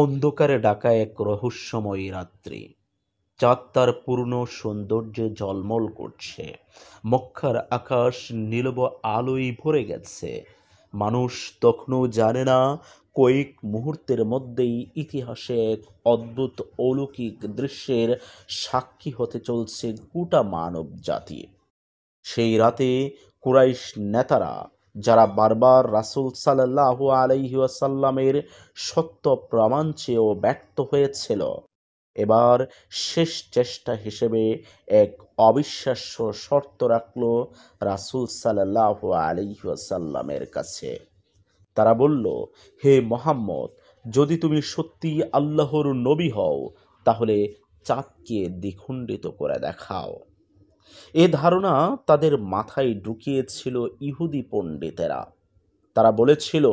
অন্ধকারে ঢাকা এক রহস্যময়ী রাত্রি। চাঁদ তার পূর্ণ সৌন্দর্যে ঝলমল করছে। মক্কার আকাশ নীলব আলোয় ভরে গেছে। মানুষ তখনও জানে না, কয়েক মুহূর্তের মধ্যেই ইতিহাসে এক অদ্ভুত অলৌকিক দৃশ্যের সাক্ষী হতে চলছে গোটা মানব জাতি। সেই রাতে কুরাইশ নেতারা, যারা বারবার রাসূল সাল্লাল্লাহু আলাইহি ওয়াসাল্লামের সত্য প্রমাণ চেয়েও ব্যর্থ হয়েছিল, এবার শেষ চেষ্টা হিসেবে এক অবিশ্বাস্য শর্ত রাখল রাসূল সাল্লাল্লাহু আলাইহি ওয়াসাল্লামের কাছে। তারা বলল, হে মোহাম্মদ, যদি তুমি সত্যি আল্লাহর নবী হও, তাহলে চাঁদকে দ্বিখণ্ডিত করে দেখাও। এ ধারণা তাদের মাথায় ঢুকিয়েছিল ইহুদি পণ্ডিতেরা। তারা বলেছিল,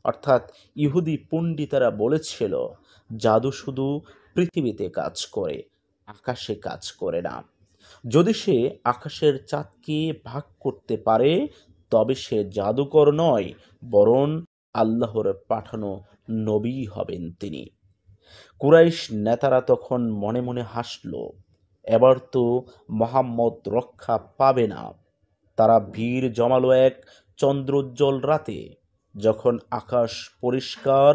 অর্থাৎ ইহুদি পণ্ডিতেরা বলেছিল, জাদু শুধু পৃথিবীতে কাজ করে, আকাশে কাজ করে না। যদি সে আকাশের চাঁদকে ভাগ করতে পারে, তবে সে জাদুকর নয়, বরং আল্লাহর পাঠানো নবী হবেন তিনি। কুরাইশ নেতারা তখন মনে মনে হাসল, এবার তো মোহাম্মদ রক্ষা পাবে না। তারা ভিড় জমালো এক চন্দ্রোজ্জ্বল রাতে, যখন আকাশ পরিষ্কার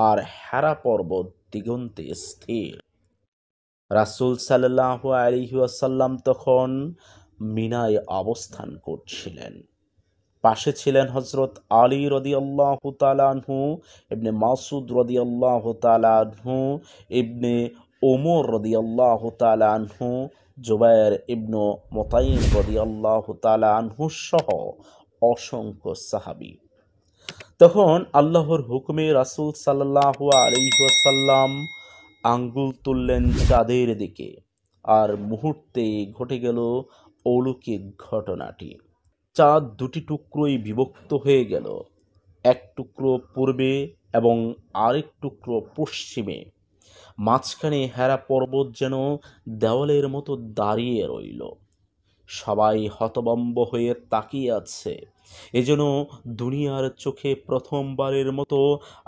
আর হেরা পর্বত দিগন্তে স্থির। রাসূল সাল্লাল্লাহু আলাইহি ওয়াসাল্লাম তখন মিনায় অবস্থান করছিলেন। পাশে ছিলেন হযরত আলী রাদিয়াল্লাহু তাআলা আনহু, ইবনে মাসউদ রাদিয়াল্লাহু তাআলা আনহু, ইবনে ওমর রাদিয়াল্লাহু তাআলা আনহু, জুবায়ের ইবনু মুতাইম রাদিয়াল্লাহু তাআলা আনহু সহ অসংখ্য সাহাবী। তখন আল্লাহর হুকুমে রাসূল সাল্লাল্লাহু আলাইহি ওয়াসাল্লাম আঙ্গুল তুললেন চাঁদের দিকে, আর মুহূর্তেই ঘটে গেল অলৌকিক ঘটনাটি। চাঁদ দুটি টুকরোয় বিভক্ত হয়ে গেল, এক টুকরো পূর্বে এবং আরেক টুকরো পশ্চিমে। মাঝখানে হেরা পর্বত যেন দেওয়ালের মতো দাঁড়িয়ে রইল। সবাই হতভম্ব হয়ে তাকিয়ে আছে। এ যেন দুনিয়ার চোখে প্রথমবারের মতো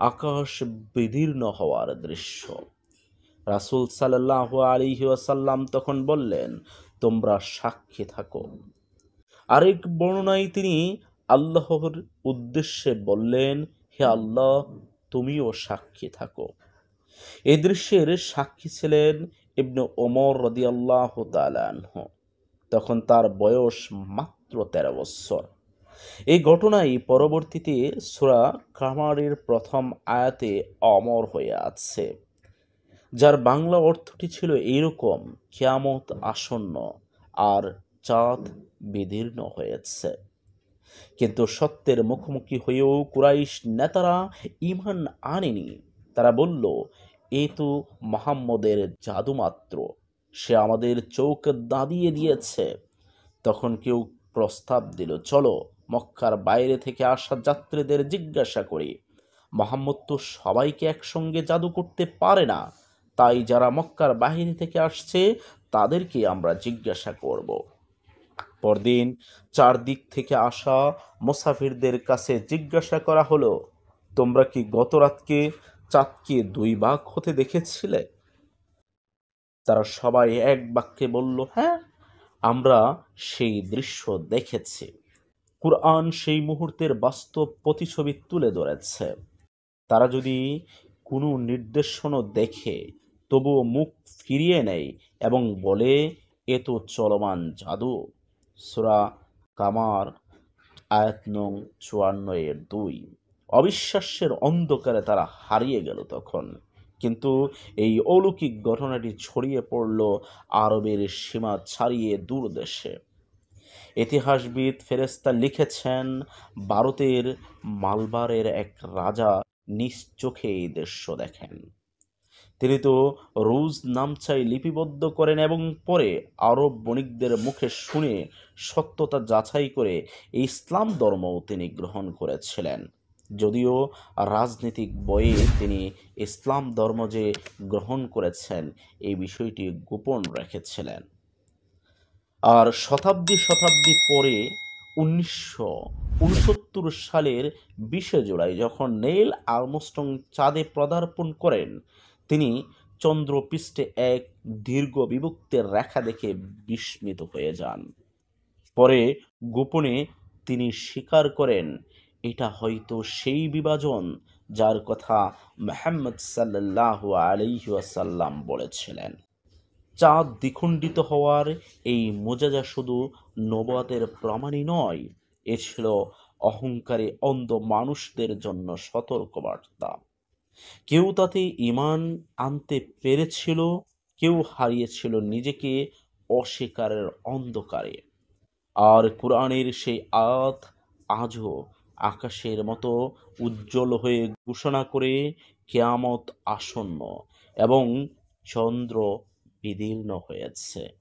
আকাশ বিদীর্ণ হওয়ার দৃশ্য। রাসূল সাল্লাল্লাহু আলাইহি ওয়াসাল্লাম তখন বললেন, তোমরা সাক্ষী থাকো। আরেক বর্ণনায় তিনি আল্লাহর উদ্দেশ্যে বললেন, হে আল্লাহ, তুমিও সাক্ষী থাকো। এই দৃশ্যের সাক্ষী ছিলেন ইবনে ওমর রাদিয়াল্লাহু তাআলা আনহু। তখন তার বয়স মাত্র 13 বছর। এই ঘটনাই পরবর্তীতে সূরা কামারের প্রথম আয়াতে অমর হয়ে আছে, যার বাংলা অর্থটি ছিল এইরকম: কিয়ামত আসন্ন আর চাঁদ বিদীর্ণ হয়েছে। কিন্তু সত্যের মুখোমুখি হয়েও কুরাইশ নেতারা ঈমান আনেনি। তারা বলল, এ তো মুহাম্মদের জাদু মাত্র, সে আমাদের চোখ ধাঁধিয়ে দিয়েছে। তখন কেউ প্রস্তাব দিল, চলো মক্কার বাইরে থেকে আসা যাত্রীদের জিজ্ঞাসা করি। মুহাম্মদ তো সবাইকে একসঙ্গে জাদু করতে পারে না, তাই যারা মক্কার বাহিনী থেকে আসছে তাদেরকে আমরা জিজ্ঞাসা করব। পরদিন চারদিক থেকে আসা মুসাফিরদের কাছে জিজ্ঞাসা করা হলো, তোমরা কি গত রাতকে চাঁদকে দুই ভাগ হতে দেখেছিলে? তারা সবাই এক বাক্যে বলল, হ্যাঁ, আমরা সেই দৃশ্য দেখেছি। কুরআন সেই মুহূর্তের বাস্তব প্রতিছবি তুলে ধরেছে। তারা যদি কোনো নির্দেশনা দেখে, তবুও মুখ ফিরিয়ে নেয় এবং বলে, এ তো চলমান জাদু। সূরা কামার আয়াত নং 54-2। অবিশ্বাসের অন্ধকারে তারা হারিয়ে গেল তখন। কিন্তু এই অলৌকিক ঘটনাটি ছড়িয়ে পড়ল আরবের সীমা ছাড়িয়ে দূর দেশে। ইতিহাসবিদ ফেরেশতা লিখেছেন, ভারতের মালবারের এক রাজা নিজ চোখে এই দৃশ্য দেখেন। তিনি তো রোজ নামচাই লিপিবদ্ধ করেন এবং পরে আরব বণিকদের মুখে শুনে সত্যতা যাচাই করে ইসলাম ধর্মও তিনি গ্রহণ করেছিলেন। যদিও রাজনৈতিক বইয়ে তিনি ইসলাম ধর্ম যে গ্রহণ করেছেন এই বিষয়টি গোপন রেখেছিলেন। আর শতাব্দী শতাব্দী পরে 1969 সালের 20 জুলাই যখন নেইল আর্মস্ট্রং চাঁদে পদার্পণ করেন, তিনি চন্দ্রপৃষ্ঠে এক দীর্ঘ বিভক্তের রেখা দেখে বিস্মিত হয়ে যান। পরে গোপনে তিনি স্বীকার করেন, এটা হয়তো সেই বিভাজন যার কথা মুহাম্মদ সাল্লাল্লাহু আলাইহি ওয়াসাল্লাম বলেছিলেন। চাঁদ দ্বিখণ্ডিত হওয়ার এই মোজাজা শুধু নবুওয়াতের প্রমাণই নয়, এ ছিল অহংকারী অন্ধ মানুষদের জন্য সতর্কবার্তা। কেউ তাতে ঈমান আনতে পেরেছিল, কেউ হারিয়েছিল নিজেকে অস্বীকারের অন্ধকারে। আর কোরআনের সেই আয়াত আজও আকাশের মতো উজ্জ্বল হয়ে ঘোষণা করে কিয়ামত আসন্ন এবং চন্দ্র বিদীর্ণ হয়েছে।